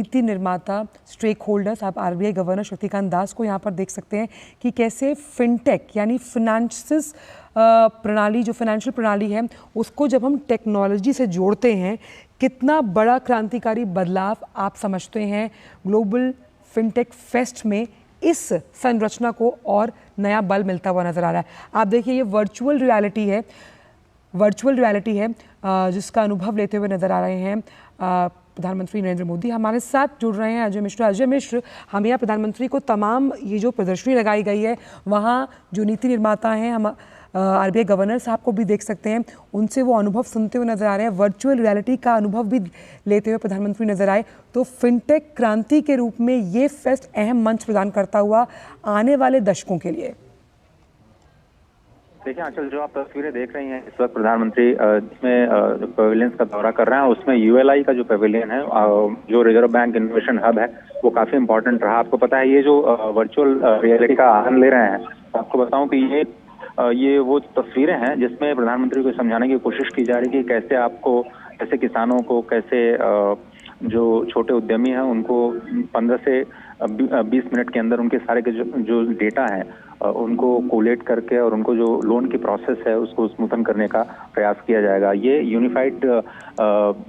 नीति निर्माता, stake holders, आप आरबीआई गवर्नर शक्तिकांत दास को यहाँ पर देख सकते हैं कि कैसे फिनटेक यानी फिनेंसिस प्रणाली, जो फाइनेंशियल प्रणाली है, उसको जब हम टेक्नोलॉजी से जोड़ते हैं, कितना बड़ा क्रांतिकारी बदलाव आप समझते हैं ग्लोबल फिनटेक फेस्ट में इस संरचना को और नया बल मिलता हुआ नजर आ रहा है। आप देखिए, ये वर्चुअल रियलिटी है जिसका अनुभव लेते हुए नजर आ रहे हैं प्रधानमंत्री नरेंद्र मोदी। हमारे साथ जुड़ रहे हैं अजय मिश्र। हम यहाँ प्रधानमंत्री को तमाम ये जो प्रदर्शनी लगाई गई है, वहाँ जो नीति निर्माता हैं, हम आरबीआई गवर्नर साहब को भी देख सकते हैं, उनसे वो अनुभव सुनते हुए नजर आ रहे हैं। वर्चुअल रियलिटी का अनुभव भी लेते हुए प्रधानमंत्री नजर आए। तो फिनटेक क्रांति के रूप में ये फेस्ट अहम मंच प्रदान करता हुआ आने वाले दशकों के लिए। देखिए आंचल, जो आप तस्वीरें देख रही हैं इस वक्त प्रधानमंत्री जिसमें पवेलियंस का दौरा कर रहे हैं, उसमें यूएलआई का जो पवेलियन है, जो रिजर्व बैंक इनोवेशन हब है, वो काफी इंपॉर्टेंट रहा। आपको पता है, ये जो वर्चुअल रियलिटी का आनंद ले रहे हैं, आपको बताऊं कि ये वो तस्वीरें हैं जिसमें प्रधानमंत्री को समझाने की कोशिश की जा रही है कि कैसे आपको, कैसे किसानों को, कैसे जो छोटे उद्यमी हैं उनको 15 से 20 मिनट के अंदर उनके सारे के जो डेटा है उनको कोलेट करके और उनको जो लोन की प्रोसेस है उसको स्मूथन करने का प्रयास किया जाएगा। ये यूनिफाइड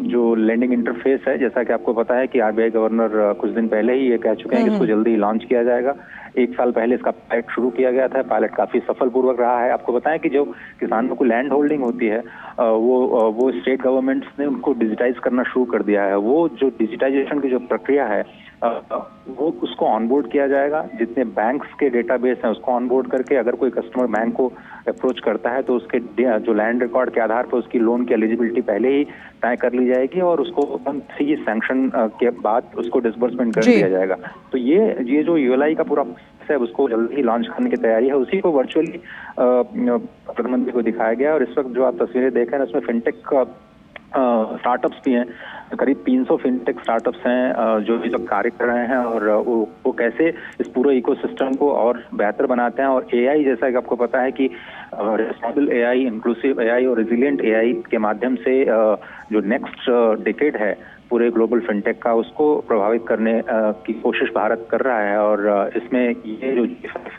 जो लैंडिंग इंटरफेस है, जैसा कि आपको पता है कि आरबीआई गवर्नर कुछ दिन पहले ही ये कह चुके हैं कि इसको जल्दी ही लॉन्च किया जाएगा। 1 साल पहले इसका पायलट शुरू किया गया था, पायलट काफी सफलपूर्वक रहा है। आपको बताएं कि जो किसानों को लैंड होल्डिंग होती है वो स्टेट गवर्नमेंट्स ने उनको डिजिटाइज करना शुरू कर दिया है। वो जो डिजिटाइजेशन की जो प्रक्रिया है वो उसको ऑनबोर्ड किया जाएगा। जितने बैंक्स के डेटाबेस हैं उसको ऑनबोर्ड करके अगर कोई कस्टमर बैंक को अप्रोच करता है तो उसके जो लैंड रिकॉर्ड के आधार पर उसकी लोन की एलिजिबिलिटी पहले ही तय कर ली जाएगी और उसको 3 सैंक्शन के बाद उसको डिसबर्समेंट कर दिया जाएगा। तो ये जो यूएलआई का पूरा है उसको जल्दी ही लॉन्च करने की तैयारी है। उसी को वर्चुअली प्रधानमंत्री को दिखाया गया और इस वक्त जो आप तस्वीरें देख रहे हैं उसमें फिनटेक स्टार्टअप्स भी हैं। करीब 300 फिनटेक स्टार्टअप्स हैं जो इस वक्त कार्य कर रहे हैं और वो कैसे इस पूरे इकोसिस्टम को और बेहतर बनाते हैं। और एआई, जैसा कि आपको पता है कि रिस्पॉन्सिबल एआई, इंक्लूसिव एआई और रेजिलिएंट एआई के माध्यम से जो नेक्स्ट डिकेड है पूरे ग्लोबल फिनटेक का, उसको प्रभावित करने की कोशिश भारत कर रहा है और इसमें ये जो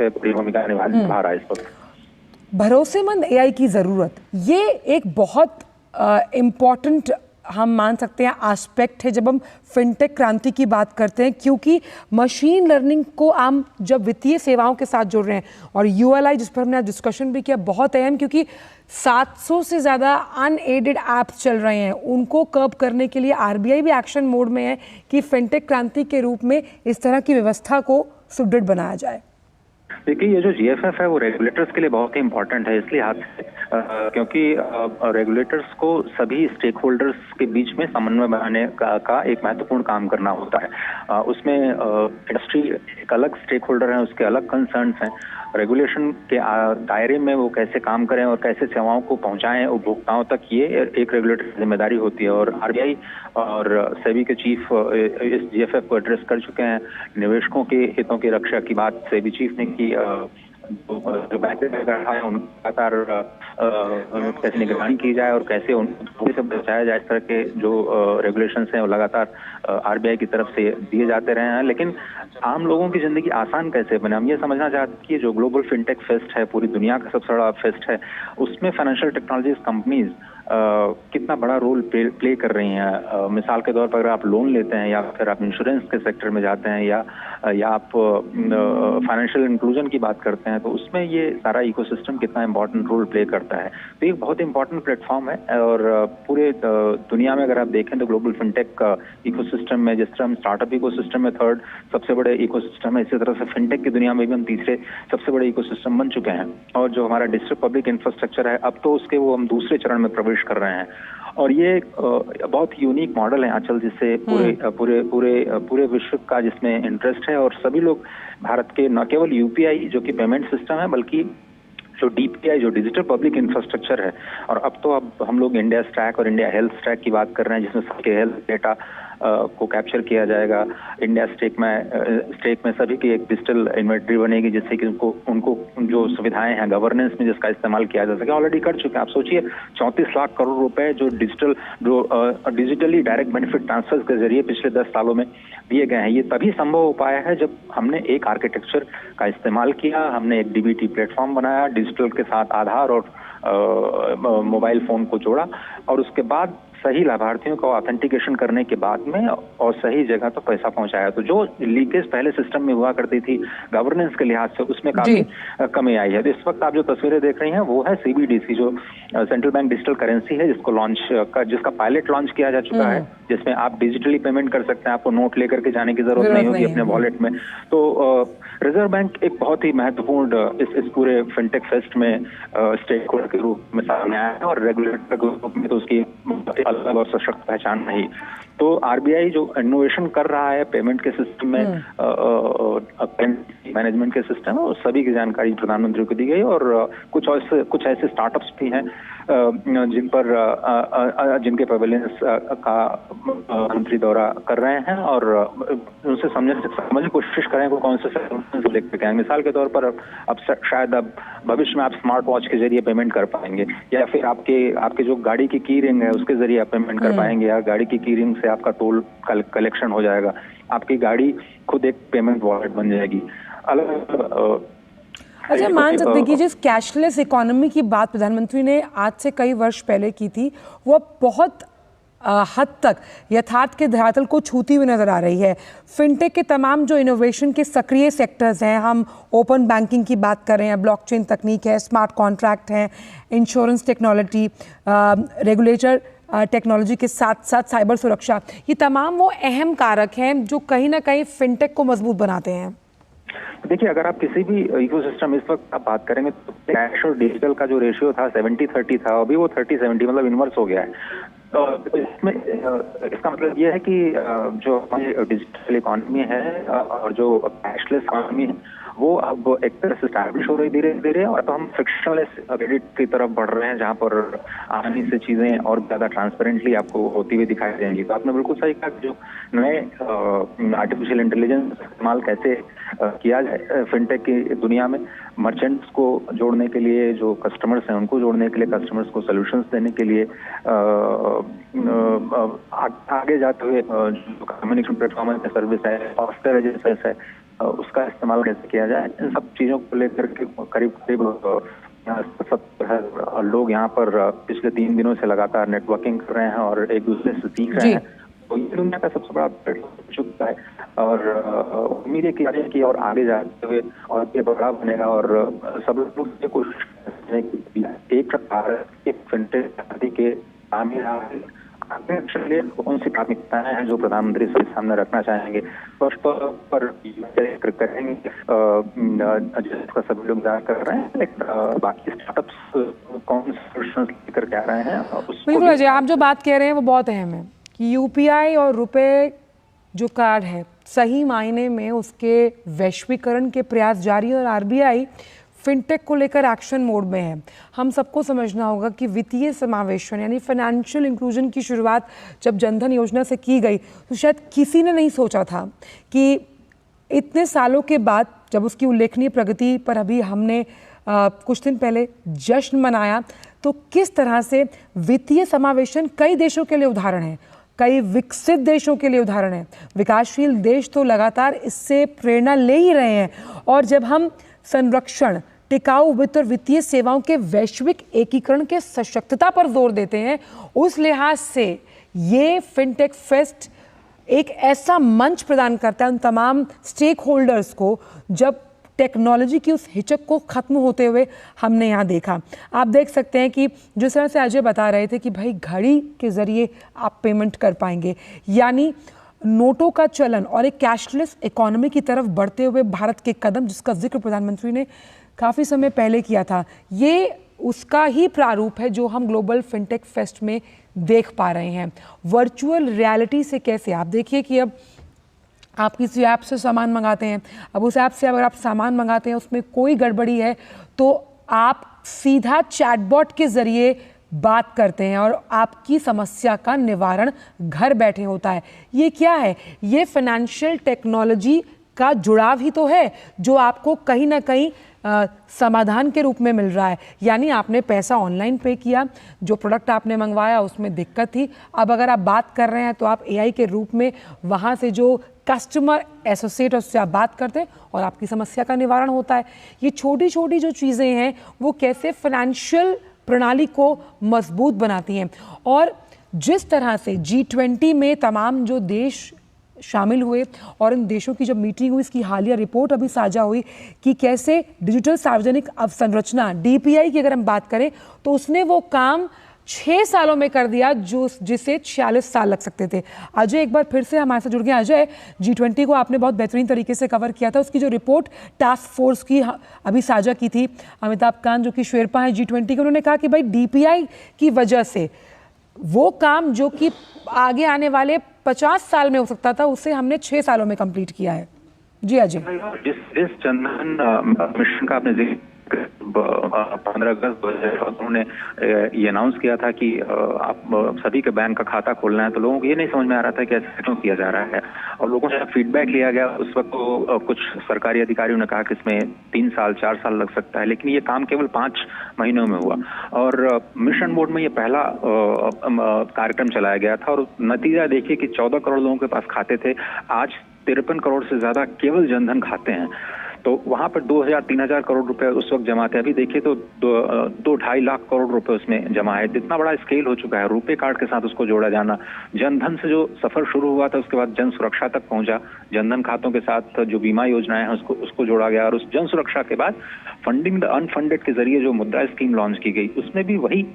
बड़ी भूमिका निभा रहा है इस वक्त। भरोसेमंद एआई की जरूरत, ये एक बहुत इम्पॉर्टेंट हम मान सकते हैं एस्पेक्ट है जब हम फिनटेक क्रांति की बात करते हैं, क्योंकि मशीन लर्निंग को हम जब वित्तीय सेवाओं के साथ जोड़ रहे हैं और यूएलआई जिस पर हमने आज डिस्कशन भी किया, बहुत अहम, क्योंकि 700 से ज़्यादा अनएडेड ऐप्स चल रहे हैं, उनको कर्ब करने के लिए आरबीआई भी एक्शन मोड में है कि फिनटेक क्रांति के रूप में इस तरह की व्यवस्था को सुदृढ़ बनाया जाए। देखिए, ये जो जीएफएफ है वो रेगुलेटर्स के लिए बहुत ही इंपॉर्टेंट है, इसलिए क्योंकि रेगुलेटर्स को सभी स्टेक होल्डर्स के बीच में समन्वय बनाने का एक महत्वपूर्ण काम करना होता है। उसमें इंडस्ट्री एक अलग स्टेक होल्डर है, उसके अलग कंसर्न्स हैं। रेगुलेशन के दायरे में वो कैसे काम करें और कैसे सेवाओं को पहुंचाएं उपभोक्ताओं तक, ये एक रेगुलेटर की जिम्मेदारी होती है। और आरबीआई और सेबी के चीफ इस जीएफएफ को एड्रेस कर चुके हैं। निवेशकों के हितों की रक्षा की बात सेबी चीफ ने की। जो बैंक में रहा है उनको लगातार कैसे निगरानी की जाए और कैसे उनको से बचाया जाए, इस तरह के जो रेगुलेशंस हैं वो लगातार आरबीआई की तरफ से दिए जाते रहे हैं। लेकिन आम लोगों की जिंदगी आसान कैसे बने, हम ये समझना चाहते हैं कि जो ग्लोबल फिनटेक फेस्ट है, पूरी दुनिया का सबसे बड़ा फेस्ट है, उसमें फाइनेंशियल टेक्नोलॉजीज कंपनीज कितना बड़ा रोल प्ले कर रही हैं। मिसाल के तौर पर अगर आप लोन लेते हैं या फिर आप इंश्योरेंस के सेक्टर में जाते हैं या आप फाइनेंशियल इंक्लूजन की बात करते हैं, तो उसमें ये सारा इकोसिस्टम कितना इंपॉर्टेंट रोल प्ले करता है। तो ये बहुत इंपॉर्टेंट प्लेटफॉर्म है और पूरे दुनिया में अगर आप देखें तो ग्लोबल फिनटेक इकोसिस्टम में, जिस तरह हम स्टार्टअप इकोसिस्टम में 3rd सबसे बड़े इकोसिस्टम है, इसी तरह से फिनटेक की दुनिया में भी हम 3रे सबसे बड़े इकोसिस्टम बन चुके हैं। और जो हमारा डिजिटल पब्लिक इंफ्रास्ट्रक्चर है, अब तो उसके वो हम दूसरे चरण में प्रवेश कर रहे हैं। और ये बहुत यूनिक मॉडल है आंचल, जिससे पूरे विश्व का जिसमें इंटरेस्ट है और सभी लोग भारत के न केवल यूपीआई जो कि पेमेंट सिस्टम है, बल्कि जो डीपीआई जो डिजिटल पब्लिक इंफ्रास्ट्रक्चर है, और अब हम लोग इंडिया स्टैक और इंडिया हेल्थ स्टैक की बात कर रहे हैं, जिसमें सबके हेल्थ डेटा को कैप्चर किया जाएगा। इंडिया स्टेक में सभी की एक डिजिटल इन्वेंटरी बनेगी, जिससे कि उनको जो सुविधाएं हैं गवर्नेंस में जिसका इस्तेमाल किया जा सके। ऑलरेडी कर चुके हैं। आप सोचिए 34 लाख करोड़ रुपए जो डिजिटली डायरेक्ट बेनिफिट ट्रांसफर के जरिए पिछले 10 सालों में दिए गए हैं। ये तभी संभव हो पाया है जब हमने एक आर्किटेक्चर का इस्तेमाल किया, हमने एक डीबीटी प्लेटफॉर्म बनाया, डिजिटल के साथ आधार और मोबाइल फोन को जोड़ा, और उसके बाद सही लाभार्थियों को ऑथेंटिकेशन करने के बाद में और सही जगह तो पैसा पहुंचाया। तो जो लीकेज पहले सिस्टम में हुआ करती थी गवर्नेंस के लिहाज से, उसमें काफी कमी आई है। तो इस वक्त आप जो तस्वीरें देख रही हैं वो है सीबीडीसी, जो सेंट्रल बैंक डिजिटल करेंसी है, जिसका पायलट लॉन्च किया जा चुका है, जिसमें आप डिजिटली पेमेंट कर सकते हैं। आपको नोट लेकर के जाने की जरूरत नहीं होगी अपने वॉलेट में। तो रिजर्व बैंक एक बहुत ही महत्वपूर्ण इस पूरे फिनटेक फेस्ट में स्टेक होल्डर के रूप में सामने आया है, और रेगुलेटर के रूप में तो उसकी अलग और सशक्त पहचान नहीं। तो आरबीआई जो इनोवेशन कर रहा है पेमेंट के सिस्टम में, मैनेजमेंट के सिस्टम में, उस सभी की जानकारी प्रधानमंत्री को दी गई। और कुछ ऐसे स्टार्टअप्स भी हैं जिनके पवेलियंस का मंत्री दौरा कर रहे हैं, और उनसे समझने की कोशिश करें वो कौन से सेक्टर लेकर के आए। मिसाल के तौर पर अब शायद भविष्य में आप स्मार्ट वॉच के जरिए पेमेंट कर पाएंगे, या फिर आपके जो गाड़ी की की रिंग है उसके जरिए आप पेमेंट कर पाएंगे, या गाड़ी की की रिंग से आपका टोल कलेक्शन हो जाएगा। आपकी गाड़ी खुद एक पेमेंट वॉलेट बन जाएगी। अच्छा, मान सकते कि जिस कैशलेस इकोनॉमी की बात प्रधानमंत्री ने आज से कई वर्ष पहले की थी, वो बहुत हद तक यथार्थ के धरातल को छूती हुई नजर आ रही है। फिनटेक के तमाम जो इनोवेशन के सक्रिय सेक्टर्स हैं, हम ओपन बैंकिंग की बात कर रहे हैं, ब्लॉकचेन तकनीक है, स्मार्ट कॉन्ट्रैक्ट हैं, इंश्योरेंस टेक्नोलॉजी, रेगुलेटर टेक्नोलॉजी के साथ साथ साइबर सुरक्षा, ये तमाम वो अहम कारक हैं जो कहीं ना कहीं फिनटेक को मजबूत बनाते हैं। देखिए, अगर आप किसी भी इकोसिस्टम इस वक्त आप बात करेंगे तो कैश और डिजिटल का जो रेशियो था 70-30 था, अभी वो 30-70 मतलब इनवर्स हो गया है। तो इसमें इसका मतलब ये है कि जो हमारी डिजिटल इकोनॉमी है और जो कैशलेस इकोनॉमी है वो अब एक तरह से स्टैब्लिश हो रही धीरे धीरे, और तो हम फ्रिक्शनलेस क्रेडिट की तरफ बढ़ रहे हैं, जहां पर आसानी से चीजें और ज्यादा ट्रांसपेरेंटली आपको होती हुई दिखाई देंगी। तो आपने बिल्कुल सही कहा कि जो नए आर्टिफिशियल इंटेलिजेंस इस्तेमाल कैसे किया जाए फिनटेक की दुनिया में, मर्चेंट्स को जोड़ने के लिए, जो कस्टमर्स हैं उनको जोड़ने के लिए, कस्टमर्स को सोल्यूशंस देने के लिए, आगे जाते हुए जो कम्युनिकेशन प्लेटफॉर्म है, सर्विस है, सॉफ्टवेयर एजेंसीज है, उसका इस्तेमाल कैसे किया जाए, इन सब चीजों को लेकर के करीब 70 लोग यहाँ पर पिछले 3 दिनों से लगातार नेटवर्किंग कर रहे हैं और एक दूसरे से सीख रहे हैं। तो ये दुनिया का सबसे बड़ा प्लेटफॉर्म चुका है, और उम्मीद है कि और आगे जाते हुए और ये बड़ा बनेगा, और सब लोग ये कोशिश करें कि एक प्रकार के फिनटेक के कौन सी प्राथमिकताएं हैं जो प्रधानमंत्री के सामने रखना चाहेंगे। फर्स्ट पर करेंगे जिसका सभी लोग इंतजार कर रहे हैं, लेकिन बाकी स्टार्टअप्स कौन से सोल्यूशंस लेकर के आ रहे हैं। बिल्कुल अजय, आप जो बात कह रहे हैं वो बहुत अहम है कि यूपीआई और रुपए जो कार्ड है सही मायने में उसके वैश्वीकरण के प्रयास जारी है, और आरबीआई फिनटेक को लेकर एक्शन मोड में है। हम सबको समझना होगा कि वित्तीय समावेशन यानी फाइनेंशियल इंक्लूजन की शुरुआत जब जनधन योजना से की गई तो शायद किसी ने नहीं सोचा था कि इतने सालों के बाद जब उसकी उल्लेखनीय प्रगति पर अभी हमने कुछ दिन पहले जश्न मनाया, तो किस तरह से वित्तीय समावेशन कई देशों के लिए उदाहरण है, कई विकसित देशों के लिए उदाहरण है। विकासशील देश तो लगातार इससे प्रेरणा ले ही रहे हैं, और जब हम संरक्षण, टिकाऊ वित्त और वित्तीय सेवाओं के वैश्विक एकीकरण के सशक्तता पर जोर देते हैं, उस लिहाज से ये फिनटेक फेस्ट एक ऐसा मंच प्रदान करता है उन तमाम स्टेक होल्डर्स को, जब टेक्नोलॉजी की उस हिचक को खत्म होते हुए हमने यहाँ देखा। आप देख सकते हैं कि जिस तरह से अजय बता रहे थे कि भाई घड़ी के जरिए आप पेमेंट कर पाएंगे, यानी नोटों का चलन और एक कैशलेस इकोनॉमी की तरफ बढ़ते हुए भारत के कदम, जिसका जिक्र प्रधानमंत्री ने काफ़ी समय पहले किया था, ये उसका ही प्रारूप है जो हम ग्लोबल फिनटेक फेस्ट में देख पा रहे हैं। वर्चुअल रियलिटी से कैसे, आप देखिए कि अब आप किसी ऐप से सामान मंगाते हैं, अब उस ऐप से अगर आप सामान मंगाते हैं उसमें कोई गड़बड़ी है तो आप सीधा चैटबॉट के ज़रिए बात करते हैं और आपकी समस्या का निवारण घर बैठे होता है। ये क्या है? ये फाइनेंशियल टेक्नोलॉजी का जुड़ाव ही तो है जो आपको कहीं ना कहीं समाधान के रूप में मिल रहा है। यानी आपने पैसा ऑनलाइन पे किया, जो प्रोडक्ट आपने मंगवाया उसमें दिक्कत थी, अब अगर आप बात कर रहे हैं तो आप एआई के रूप में वहाँ से जो कस्टमर एसोसिएट है उससे आप बात करते हैं और आपकी समस्या का निवारण होता है। ये छोटी छोटी जो चीज़ें हैं वो कैसे फाइनेंशियल प्रणाली को मजबूत बनाती हैं। और जिस तरह से G20 में तमाम जो देश शामिल हुए और इन देशों की जब मीटिंग हुई, इसकी हालिया रिपोर्ट अभी साझा हुई कि कैसे डिजिटल सार्वजनिक अवसंरचना DPI की अगर हम बात करें तो उसने वो काम 6 सालों में कर दिया जो जिसे 46 साल लग सकते थे। अजय एक बार फिर से हमारे साथ जुड़ गए। अजय, G20 को आपने बहुत बेहतरीन तरीके से कवर किया था। उसकी जो रिपोर्ट टास्क फोर्स की अभी साझा की थी अमिताभ कांत जो कि शेरपा हैं G20 के, उन्होंने कहा कि भाई DPI की वजह से वो काम जो कि आगे आने वाले 50 साल में हो सकता था उसे हमने 6 सालों में कंप्लीट किया है। जी अजय। जिस जनधन मिशन का आपने जिक्र 15 अगस्त 2014 उन्होंने ये अनाउंस किया था कि आप सभी के बैंक का खाता खोलना है, तो लोगों को ये नहीं समझ में आ रहा था कि ऐसे क्यों किया जा रहा है। और लोगों से फीडबैक लिया गया उस वक्त तो कुछ सरकारी अधिकारियों ने कहा कि इसमें 3 साल 4 साल लग सकता है, लेकिन ये काम केवल 5 महीनों में हुआ। और मिशन मोड में ये पहला कार्यक्रम चलाया गया था और नतीजा देखिए कि 14 करोड़ लोगों के पास खाते थे, आज 53 करोड़ से ज्यादा केवल जनधन खाते हैं। तो वहां पर 2000-3000 करोड़ रुपए उस वक्त जमा थे। अभी देखिए तो 2-2.5 लाख करोड़ रुपए उसमें जमा है। इतना बड़ा स्केल हो चुका है। रुपे कार्ड के साथ उसको जोड़ा जाना, जनधन से जो सफर शुरू हुआ था उसके बाद जन सुरक्षा तक पहुंचा, जनधन खातों के साथ जो बीमा योजनाएं हैं उसको जोड़ा गया और उस जन सुरक्षा के बाद फंडिंग द अनफंडेड के जरिए जो मुद्रा स्कीम लॉन्च की गई उसमें भी वही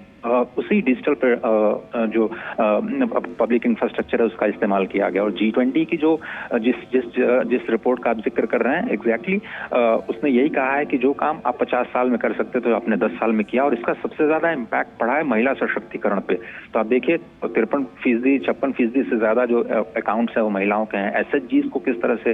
उसी डिजिटल पर जो पब्लिक इंफ्रास्ट्रक्चर है उसका इस्तेमाल किया गया। और G20 की जो जिस रिपोर्ट का आप जिक्र कर रहे हैं एग्जैक्टली उसने यही कहा है कि जो काम आप 50 साल में कर सकते थे आपने 10 साल में किया और इसका सबसे ज्यादा इम्पैक्ट पड़ा है महिला सशक्तिकरण पे। तो आप देखिए 53% से ज्यादा जो अकाउंट्स है वो महिलाओं के हैं। SHGs को किस तरह से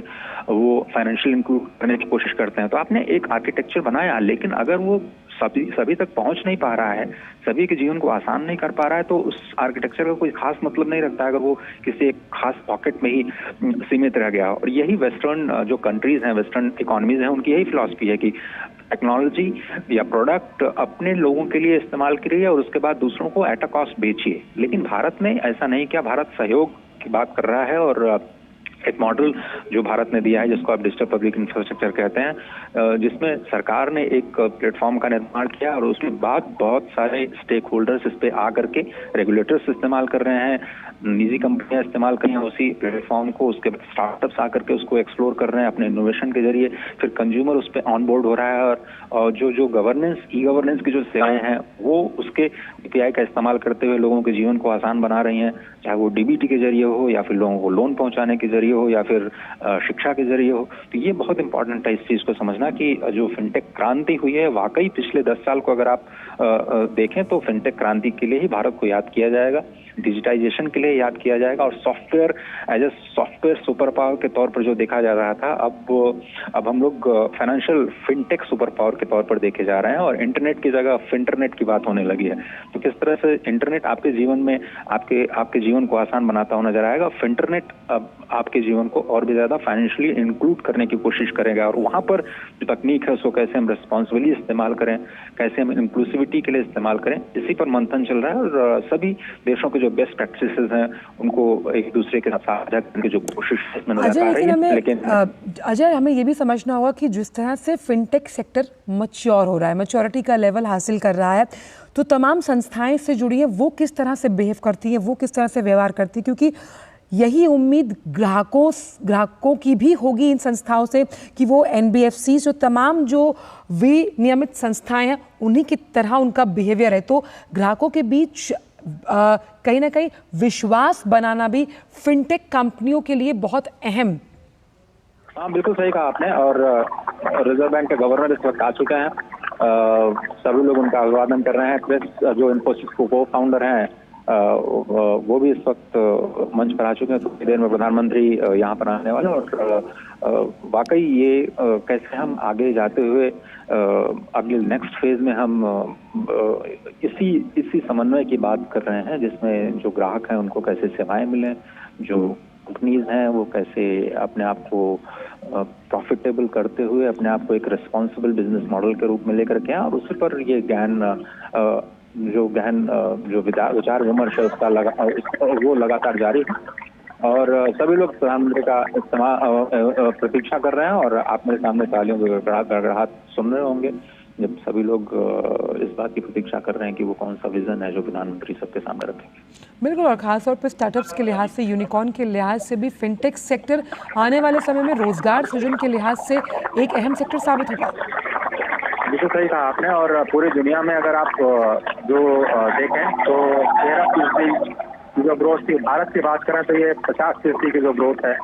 वो फाइनेंशियल इंक्लूड करने की कोशिश करते हैं। तो आपने एक आर्किटेक्चर बनाया, लेकिन अगर वो सभी तक पहुंच नहीं पा रहा है, सभी के जीवन को आसान नहीं कर पा रहा है, तो उस आर्किटेक्चर का कोई खास मतलब नहीं रखता है अगर वो किसी एक खास पॉकेट में ही सीमित रह गया। और यही वेस्टर्न जो कंट्रीज हैं, वेस्टर्न इकोनॉमीज हैं, उनकी यही फिलॉसफी है कि टेक्नोलॉजी या प्रोडक्ट अपने लोगों के लिए इस्तेमाल करिए और उसके बाद दूसरों को एट अ कॉस्ट बेचिए। लेकिन भारत ने ऐसा नहीं किया। भारत सहयोग की बात कर रहा है और एक मॉडल जो भारत ने दिया है जिसको आप डिजिटल पब्लिक इंफ्रास्ट्रक्चर कहते हैं, जिसमें सरकार ने एक प्लेटफॉर्म का निर्माण किया और उसके बाद बहुत सारे स्टेक होल्डर्स इस पे आकर के रेगुलेटर्स इस्तेमाल कर रहे हैं, निजी कंपनियां इस्तेमाल कर रही हैं उसी प्लेटफॉर्म को, उसके बाद स्टार्टअप्स आकर के उसको एक्सप्लोर कर रहे हैं अपने इनोवेशन के जरिए, फिर कंज्यूमर उस पर ऑन बोर्ड हो रहा है और जो गवर्नेंस ई गवर्नेंस की जो सेवाएं हैं वो उसके DPI का इस्तेमाल करते हुए लोगों के जीवन को आसान बना रही हैं, चाहे वो DBT के जरिए हो या फिर लोगों को लोन पहुंचाने के जरिए हो या फिर शिक्षा के जरिए हो। तो ये बहुत इंपॉर्टेंट है इस चीज को समझना कि जो फिनटेक क्रांति हुई है वाकई पिछले 10 साल को अगर आप देखें तो फिनटेक क्रांति के लिए ही भारत को याद किया जाएगा, डिजिटाइजेशन के लिए याद किया जाएगा और software as a software super power के तौर पर जो देखा जा रहा था अब हम लोग फाइनेंशियल फिनटेक सुपर पावर के तौर पर देखे जा रहे हैं और इंटरनेट की जगह फिंटरनेट की बात होने लगी है। तो किस तरह से इंटरनेट आपके जीवन में आपके जीवन को आसान बनाता हुआ नजर आएगा, फिंटरनेट आपके जीवन को और भी ज्यादा फाइनेंशियली इंक्लूड करने की कोशिश करेगा और वहां पर जो तकनीक है उसको कैसे हम रिस्पॉन्सिबली इस्तेमाल करें, कैसे हम इंक्लूसिविटी के लिए इस्तेमाल करें, इसी पर मंथन चल रहा है और सभी देशों के जो बेस्ट प्रैक्टिसेस हैं उनको एक दूसरे के साथ साझा करने की जो कोशिश इसमें नजर आ रही है। लेकिन अजय हमें ये भी समझना होगा कि जिस तरह से फिनटेक सेक्टर मैच्योर हो रहा है, मैच्योरिटी का लेवल हासिल कर रहा है, तो तमाम संस्थाएं से जुड़ी हैं वो किस तरह से बिहेव करती हैं, वो किस तरह से व्यवहार करती हैं, क्योंकि यही उम्मीद ग्राहकों की भी होगी इन संस्थाओं से कि वो NBFC जो तमाम जो विनियमित संस्थाएं हैं उन्हीं की तरह उनका बिहेवियर है। तो ग्राहकों के बीच कहीं ना कहीं विश्वास बनाना भी फिनटेक कंपनियों के लिए बहुत अहम। हाँ बिल्कुल सही कहा आपने और रिजर्व बैंक के गवर्नर इस वक्त आ चुके हैं, सभी लोग उनका अभिवादन कर रहे हैं। प्रेस जो इन्फोसिस को फाउंडर हैं वो भी इस वक्त मंच पर आ चुके हैं। थोड़ी देर में प्रधानमंत्री यहाँ पर आने वाले हैं और वाकई ये कैसे हम आगे जाते हुए अगले नेक्स्ट फेज में हम इसी समन्वय की बात कर रहे हैं, जिसमें जो ग्राहक हैं उनको कैसे सेवाएं मिलें, जो कंपनीज हैं वो कैसे अपने आप को प्रॉफिटेबल करते हुए अपने आप को एक रिस्पॉन्सिबल बिजनेस मॉडल के रूप में लेकर के आएं। और उसी पर ये गहन जो विचार विमर्श है उसका वो लगातार जारी है और सभी लोग प्रधानमंत्री का प्रतीक्षा कर रहे हैं। और आप मेरे सामने तालियों के गड़गड़ाहट सुन रहे होंगे जब सभी लोग इस बात की प्रतीक्षा कर रहे हैं कि वो कौन सा विजन है जो प्रधानमंत्री सबके सामने रखेंगे। बिल्कुल, और खासतौर पर स्टार्टअप्स के लिहाज से, यूनिकॉर्न के लिहाज से भी फिनटेक सेक्टर आने वाले समय में रोजगार सृजन के लिहाज से एक अहम सेक्टर साबित होगा। बिल्कुल सही कहा आपने। और पूरी दुनिया में अगर आप जो देखें तो 13% की जो ग्रोथ थी, भारत की बात करें तो ये 50% की जो ग्रोथ है